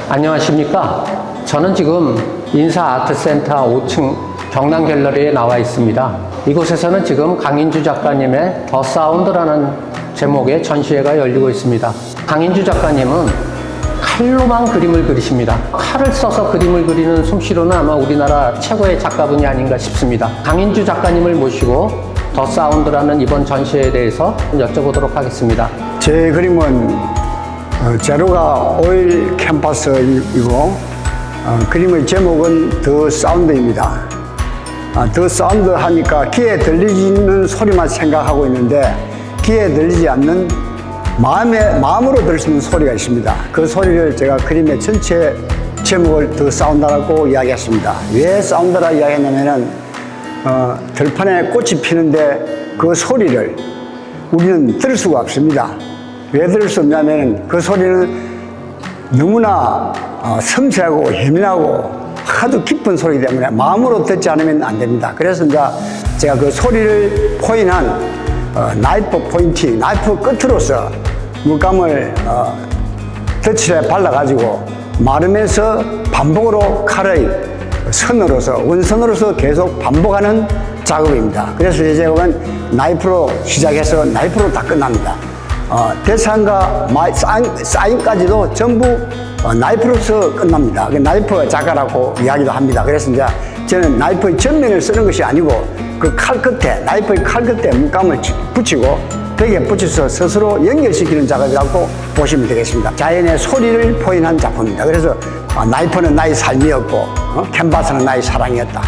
안녕하십니까. 저는 지금 인사아트센터 5층 경남갤러리에 나와 있습니다. 이곳에서는 지금 강인주 작가님의 더 사운드라는 제목의 전시회가 열리고 있습니다. 강인주 작가님은 칼로만 그림을 그리십니다. 칼을 써서 그림을 그리는 솜씨로는 아마 우리나라 최고의 작가분이 아닌가 싶습니다. 강인주 작가님을 모시고 더 사운드라는 이번 전시회에 대해서 여쭤보도록 하겠습니다. 제 그림은 제로가 오일 캔버스이고 그림의 제목은 더 사운드입니다. 더 사운드 하니까 귀에 들리는 소리만 생각하고 있는데 귀에 들리지 않는 마음으로 들을 수 있는 소리가 있습니다. 그 소리를 제가 그림의 전체 제목을 더 사운드라고 이야기했습니다. 왜 사운드라 이야기했냐면은 들판에 꽃이 피는데 그 소리를 우리는 들을 수가 없습니다. 왜 들을 수 없냐면 그 소리는 너무나 섬세하고 예민하고 하도 깊은 소리이기 때문에 마음으로 듣지 않으면 안 됩니다. 그래서 이제 제가 그 소리를 포인한 나이프 포인트, 나이프 끝으로서 물감을 덧칠에 발라가지고 마름에서 반복으로 칼의 선으로서 원선으로서 계속 반복하는 작업입니다. 그래서 이 작업은 나이프로 시작해서 나이프로 다 끝납니다. 대상과 사인까지도 전부 나이프로서 끝납니다. 나이프 작가라고 이야기도 합니다. 그래서 이제 저는 나이프의 전면을 쓰는 것이 아니고 그 칼 끝에, 나이프의 칼 끝에 물감을 붙이고 벽에 붙여서 스스로 연결시키는 작업이라고 보시면 되겠습니다. 자연의 소리를 포인한 작품입니다. 그래서 나이프는 나의 삶이었고 캔버스는 나의 사랑이었다.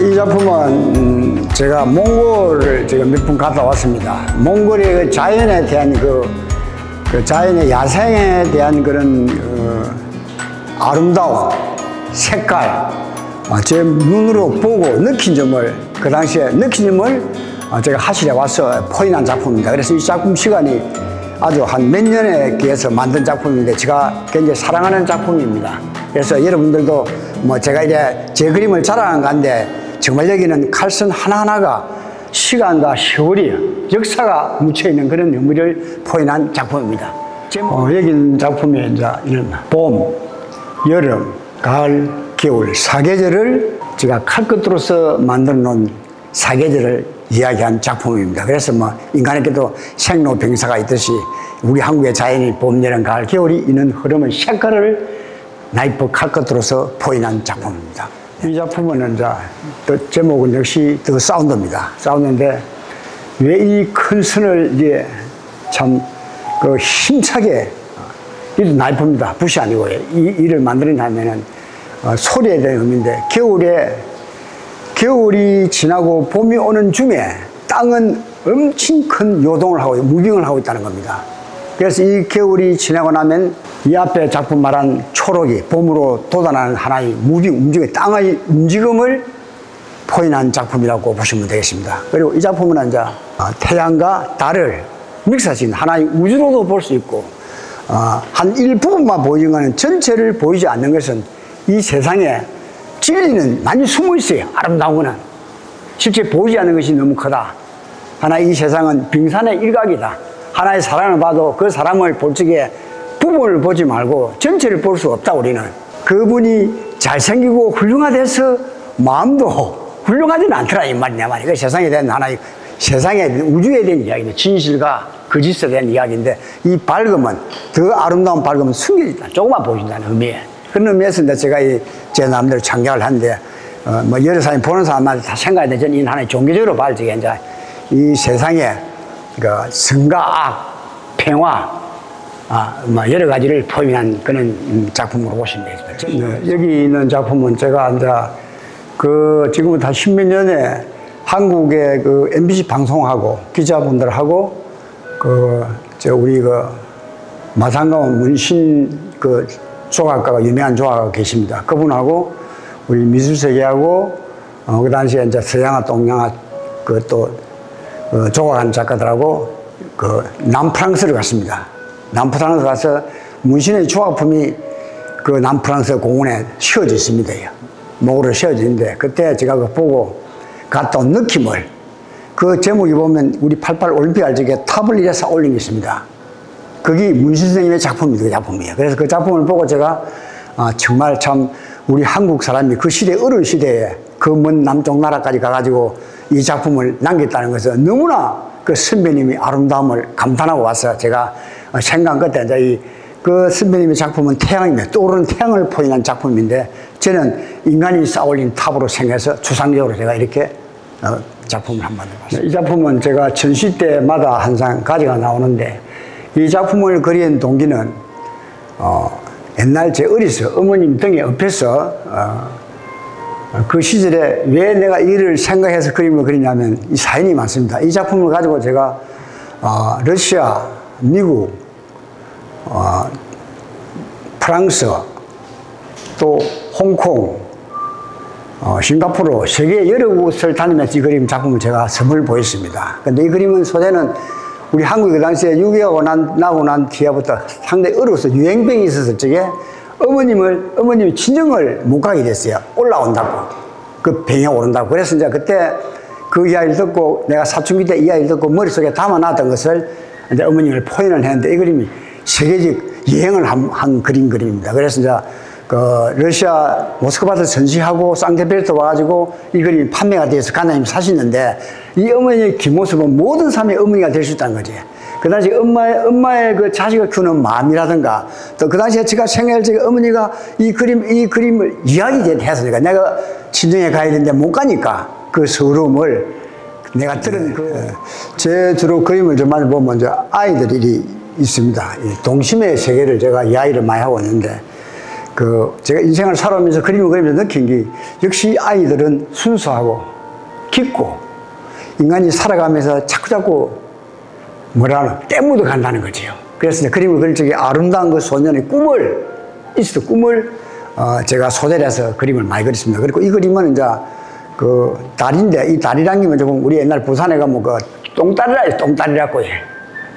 이 작품은 제가 몽골을 제가 몇 번 갔다 왔습니다. 몽골의 그 자연에 대한 그 자연의 야생에 대한 그런 아름다움, 색깔, 제 눈으로 보고 느낀 점을 그 당시에 느낀 점을 제가 하실에 와서 포인한 작품입니다. 그래서 이 작품 시간이 아주 한 몇 년에 기해서 만든 작품인데 제가 굉장히 사랑하는 작품입니다. 그래서 여러분들도 뭐 제가 이제 제 그림을 자랑한 건데 정말 여기는 칼선 하나하나가 시간과 세월이 역사가 묻혀있는 그런 의미를 포인한 작품입니다. 여기 있는 작품이 이제 이런 봄, 여름, 가을, 겨울 사계절을 제가 칼끝으로서 만들어 놓은 사계절을 이야기한 작품입니다. 그래서 뭐 인간에게도 생로병사가 있듯이 우리 한국의 자연이 봄, 여름, 가을, 겨울이 있는 흐름의 색깔을 나이프 칼끝으로서 포인한 작품입니다. 이 작품은 이제 제목은 역시 더 사운드입니다. 사운드인데 왜 이 큰 선을 이제 참 그 힘차게 이 나이프입니다. 붓이 아니고 이를 만들어내면은 소리에 대한 의미인데 겨울이 지나고 봄이 오는 즈음에 땅은 엄청 큰 요동을 하고 무빙을 하고 있다는 겁니다. 그래서 이 겨울이 지나고 나면 이 앞에 작품 말한 초록이 봄으로 돋아나는 하나의 움직임, 땅의 움직임을 포인한 작품이라고 보시면 되겠습니다. 그리고 이 작품은 이제 태양과 달을 믹스하신 하나의 우주로도 볼 수 있고 한 일부분만 보이는 것은 전체를 보이지 않는 것은 이 세상에 진리는 많이 숨어 있어요. 아름다운 거는 실제 보이지 않는 것이 너무 크다. 하나 이 세상은 빙산의 일각이다. 하나의 사람을 봐도 그 사람을 볼 적에 부분을 보지 말고 전체를 볼 수 없다. 우리는 그분이 잘생기고 훌륭하대서 마음도 훌륭하지는 않더라 이 말이냐 말이야. 그 세상에 대한 하나의 세상의 우주에 대한 이야기인데 진실과 거짓에 대한 이야기인데 이 밝음은 더 아름다운 밝음은 숨겨진다. 조금만 보여준다는 의미에 그런 의미에서 제가 제 나름대로 창작을 하는데 뭐 여러 사람이 보는 사람마다 다 생각하는데 저는 이 하나의 종교적으로 발전해 이제 이 세상에 그 선과 악, 평화 뭐 여러 가지를 포인한 그런 작품으로 보시면 되겠습니다. 네, 여기 있는 작품은 제가 이제 지금부터 한 십몇 년에 한국의 MBC 방송하고 기자분들하고 우리 마산강 문신 조각가가 유명한 조각가가 계십니다. 그분하고 우리 미술세계하고 그 당시에 이제 서양화, 동양화 조각하는 작가들하고 남프랑스를 갔습니다. 남프랑스 가서 문신의 조각품이 남프랑스 공원에 씌워져 있습니다. 목으로 씌워져 있는데 그때 제가 그거 보고 갔다 온 느낌을 그 제목이 보면 우리 88 올림픽 할 적에 탑을 이래서 올린 게 있습니다. 그게 문신 선생님의 작품입니다. 그 작품이에요. 그래서 그 작품을 보고 제가 정말 참 우리 한국 사람이 그 시대 어려운 시대에 그 먼 남쪽 나라까지 가가지고 이 작품을 남겼다는 것은 너무나 그 선배님이 아름다움을 감탄하고 왔어요. 제가 생각 끝에 이제 그 선배님의 작품은 태양입니다. 떠오르는 태양을 포인한 작품인데 저는 인간이 쌓아올린 탑으로 생각해서 추상적으로 제가 이렇게 작품을 한번 해봤습니다. 이 작품은 제가 전시 때마다 항상 가져가 나오는데 이 작품을 그린 동기는 옛날 제 어려서 어머님 등에 업혀서 그 시절에 왜 내가 이를 생각해서 그림을 그리냐면 이 사연이 많습니다. 이 작품을 가지고 제가 러시아, 미국, 프랑스, 또 홍콩, 싱가포르, 세계 여러 곳을 다니면서 이 그림 작품을 제가 선물 보였습니다. 근데 이 그림은 소재는 우리 한국이 그 당시에 6.25 나고 난 뒤에부터 상당히 어려워서 유행병이 있었을 적에 어머님이 친정을 못 가게 됐어요. 올라온다고. 그 병에 오른다고. 그래서 이제 그때 그 이야기를 듣고 내가 사춘기 때 이야기를 듣고 머릿속에 담아놨던 것을 이제 어머님을 포인을 했는데 이 그림이 세계적 여행을 한 그림입니다. 그래서 이제 그 러시아 모스크바에서 전시하고 상트페테르부르크 와가지고 이 그림이 판매가 돼서 가나님 사시는데 이 어머니의 뒷모습은 모든 사람의 어머니가 될 수 있다는 거지. 그 당시 엄마의 그 자식을 키우는 마음이라든가 또 그 당시에 제가 생각할 적에 어머니가 이 그림을 이야기해서 내가 친정에 가야 되는데 못 가니까 그 서러움을 내가 들은 제 주로 그림을 좀 많이 보면 이제 아이들이 있습니다. 동심의 세계를 제가 이야기를 많이 하고 있는데 제가 인생을 살아오면서 그림을 그리면서 느낀 게 역시 아이들은 순수하고 깊고 인간이 살아가면서 자꾸자꾸 때묻어 간다는 거지요. 그래서 이제 그림을 그릴 적에 아름다운 그 소년의 꿈을 제가 소재를 해서 그림을 많이 그렸습니다. 그리고 이 그림은 이제 그 달인데 이 달이란 게 조금 우리 옛날 부산에 가면 그 똥달이라고 해.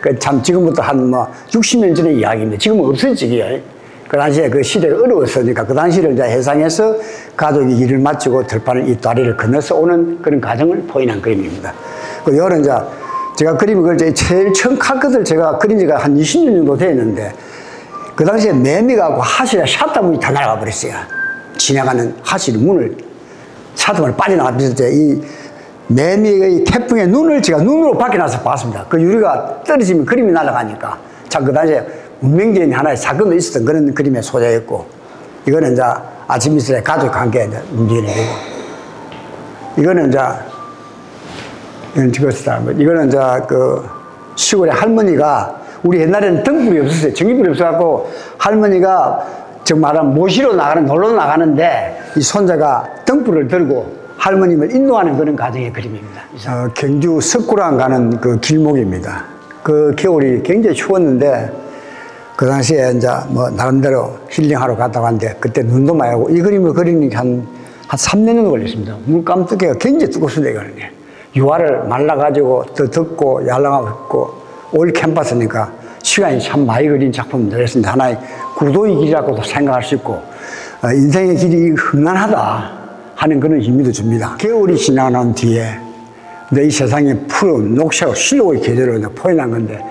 그 참 지금부터 한 60년 전의 이야기입니다. 지금은 없어지기요. 그 당시에 그 시대가 어려웠으니까 그 당시를 이제 해상에서 가족이 일을 마치고 들판을 이 다리를 건너서 오는 그런 과정을 포인한 그림입니다. 그 요런 이제 제가 그림을 그릴 때 제일 처음 카컷을 제가 그린 지가 한 20년 정도 됐는데 그 당시에 매미가 하실에 샷다문이 다 날아가 버렸어요. 지나가는 하실 문을 샷다문을 빠져나갔을 때 이 매미의 태풍의 눈을 제가 눈으로 밖에 나서 봤습니다. 그 유리가 떨어지면 그림이 날아가니까 참 그 당시에 운명적인 하나의 사건도 있었던 그런 그림의 소재였고 이거는 이제 아침 이슬에 가족 관계에 움직이는 거고 이거는 이제 이거는 이제 그 시골의 할머니가 우리 옛날에는 등불이 없었어요. 전기불이 없어갖고 할머니가 정말 모시러 놀러 나가는데 이 손자가 등불을 들고 할머님을 인도하는 그런 가정의 그림입니다. 경주 석굴암 가는 그 길목입니다. 그 겨울이 굉장히 추웠는데 그 당시에 이제 나름대로 힐링하러 갔다 왔는데 그때 눈도 많이 오고 이 그림을 그리는 게 한 3년 정도 걸렸습니다. 물감뜨기가 굉장히 뜨겁습니다. 이거는. 유화를 말라가지고 더 덥고 야랑하고 있고 올 캠퍼스니까 시간이 참 많이 걸린 작품입니다. 그래서 하나의 구도의 길이라고도 생각할 수 있고 인생의 길이 험난하다 하는 그런 의미도 줍니다. 겨울이 지나간 뒤에 이 세상에 푸른 녹색하고 실록의 계절을 포인한 건데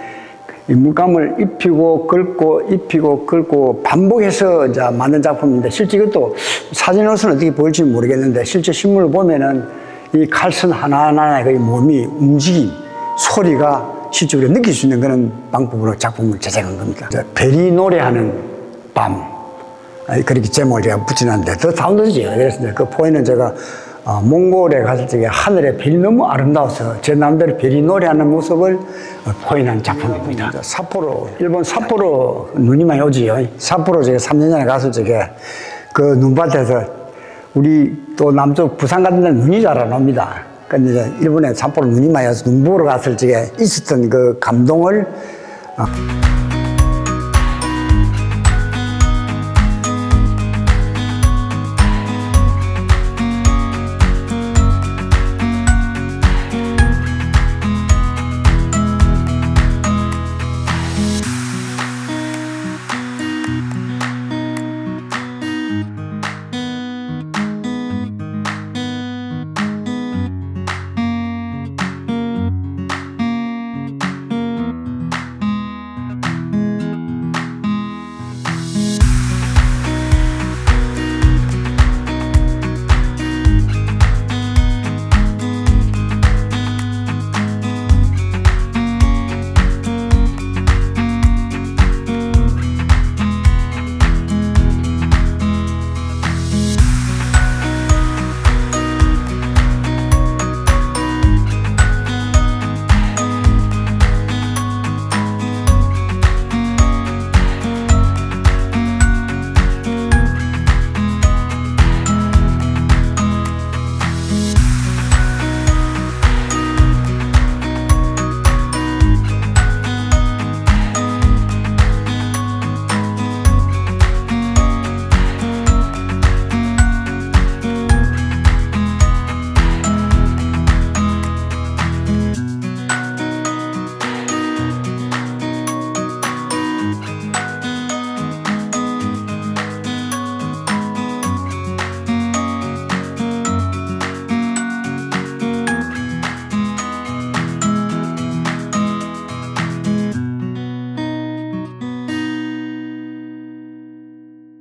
이 물감을 입히고 긁고 반복해서 이제 만든 작품인데 실제 이것도 사진으로서는 어떻게 보일지 모르겠는데 실제 실물을 보면은 이 칼선 하나하나의 그 몸이 움직임, 소리가 실제로 느낄 수 있는 그런 방법으로 작품을 제작한 겁니다. 별이 노래하는 밤 그렇게 제목을 제가 붙여놨는데 더 사운드지요. 그래서 그 포인트는 제가 몽골에 갔을 적에 하늘에 별이 너무 아름다워서 제 남대로 별이 노래하는 모습을 포인한 작품입니다. 삿포로, 일본 삿포로 눈이 많이 오지요. 삿포로 제가 3년 전에 갔을 적에 그 눈밭에서 우리 또 남쪽 부산 같은 데는 눈이 잘 안 옵니다. 근데 이제 일본에 삿포로 눈이 많이 와서 눈 보러 갔을 적에 있었던 그 감동을